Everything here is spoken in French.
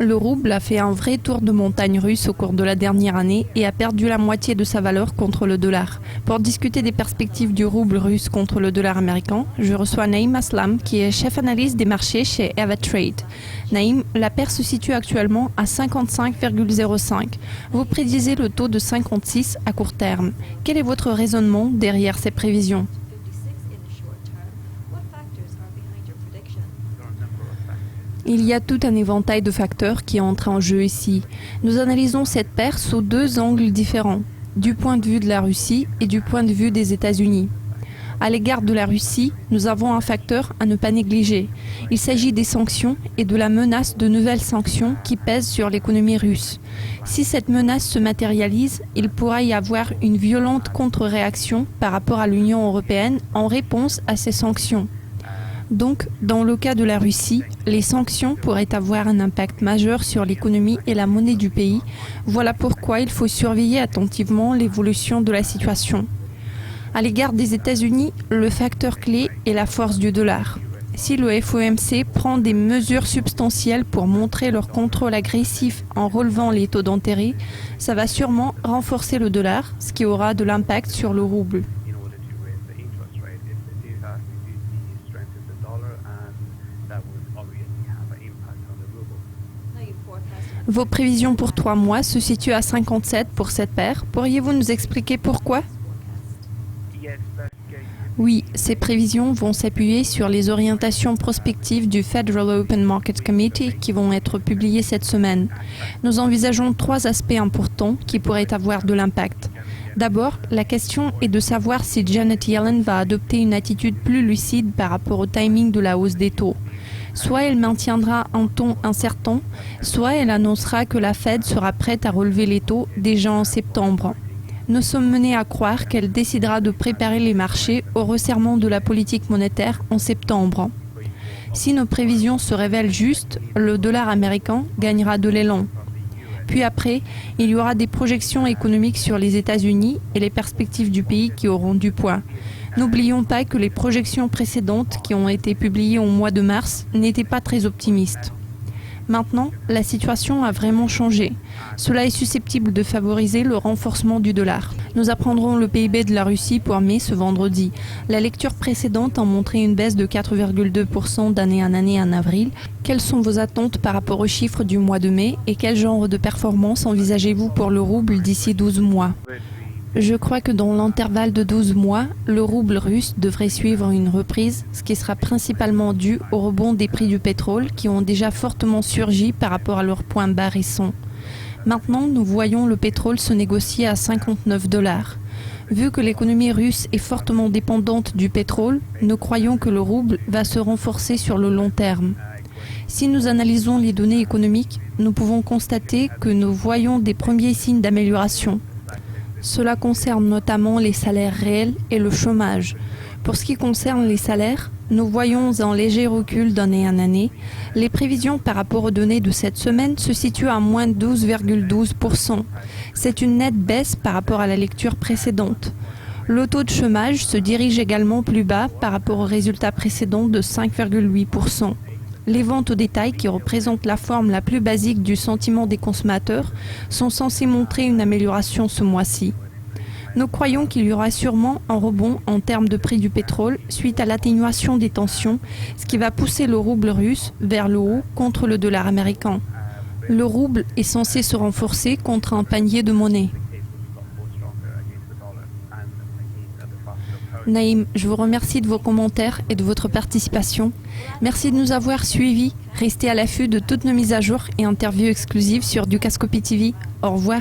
Le rouble a fait un vrai tour de montagne russe au cours de la dernière année et a perdu la moitié de sa valeur contre le dollar. Pour discuter des perspectives du rouble russe contre le dollar américain, je reçois Naïm Aslam, qui est chef analyste des marchés chez Avatrade. Naïm, la paire se situe actuellement à 55,05. Vous prédisez le taux de 56 à court terme. Quel est votre raisonnement derrière ces prévisions ? Il y a tout un éventail de facteurs qui entrent en jeu ici. Nous analysons cette paire sous deux angles différents, du point de vue de la Russie et du point de vue des États-Unis. À l'égard de la Russie, nous avons un facteur à ne pas négliger. Il s'agit des sanctions et de la menace de nouvelles sanctions qui pèsent sur l'économie russe. Si cette menace se matérialise, il pourra y avoir une violente contre-réaction par rapport à l'Union européenne en réponse à ces sanctions. Donc, dans le cas de la Russie, les sanctions pourraient avoir un impact majeur sur l'économie et la monnaie du pays. Voilà pourquoi il faut surveiller attentivement l'évolution de la situation. À l'égard des États-Unis, le facteur clé est la force du dollar. Si le FOMC prend des mesures substantielles pour montrer leur contrôle agressif en relevant les taux d'intérêt, ça va sûrement renforcer le dollar, ce qui aura de l'impact sur le rouble. Vos prévisions pour 3 mois se situent à 57 pour cette paire. Pourriez-vous nous expliquer pourquoi ? Oui, ces prévisions vont s'appuyer sur les orientations prospectives du Federal Open Market Committee qui vont être publiées cette semaine. Nous envisageons 3 aspects importants qui pourraient avoir de l'impact. D'abord, la question est de savoir si Janet Yellen va adopter une attitude plus lucide par rapport au timing de la hausse des taux. Soit elle maintiendra un ton incertain, soit elle annoncera que la Fed sera prête à relever les taux déjà en septembre. Nous sommes menés à croire qu'elle décidera de préparer les marchés au resserrement de la politique monétaire en septembre. Si nos prévisions se révèlent justes, le dollar américain gagnera de l'élan. Puis après, il y aura des projections économiques sur les États-Unis et les perspectives du pays qui auront du poids. N'oublions pas que les projections précédentes qui ont été publiées au mois de mars n'étaient pas très optimistes. Maintenant, la situation a vraiment changé. Cela est susceptible de favoriser le renforcement du dollar. Nous apprendrons le PIB de la Russie pour mai ce vendredi. La lecture précédente a montré une baisse de 4,2% d'année en année en avril. Quelles sont vos attentes par rapport aux chiffres du mois de mai et quel genre de performance envisagez-vous pour le rouble d'ici 12 mois ? Je crois que dans l'intervalle de 12 mois, le rouble russe devrait suivre une reprise, ce qui sera principalement dû au rebond des prix du pétrole qui ont déjà fortement surgi par rapport à leur point bas récent. Maintenant, nous voyons le pétrole se négocier à 59 $. Vu que l'économie russe est fortement dépendante du pétrole, nous croyons que le rouble va se renforcer sur le long terme. Si nous analysons les données économiques, nous pouvons constater que nous voyons des premiers signes d'amélioration. Cela concerne notamment les salaires réels et le chômage. Pour ce qui concerne les salaires, nous voyons un léger recul d'année en année. Les prévisions par rapport aux données de cette semaine se situent à moins 12,12%. C'est une nette baisse par rapport à la lecture précédente. Le taux de chômage se dirige également plus bas par rapport aux résultats précédents de 5,8%. Les ventes au détail, qui représentent la forme la plus basique du sentiment des consommateurs, sont censées montrer une amélioration ce mois-ci. Nous croyons qu'il y aura sûrement un rebond en termes de prix du pétrole suite à l'atténuation des tensions, ce qui va pousser le rouble russe vers le haut contre le dollar américain. Le rouble est censé se renforcer contre un panier de monnaie. Naïm, je vous remercie de vos commentaires et de votre participation. Merci de nous avoir suivis. Restez à l'affût de toutes nos mises à jour et interviews exclusives sur Dukascopy TV. Au revoir.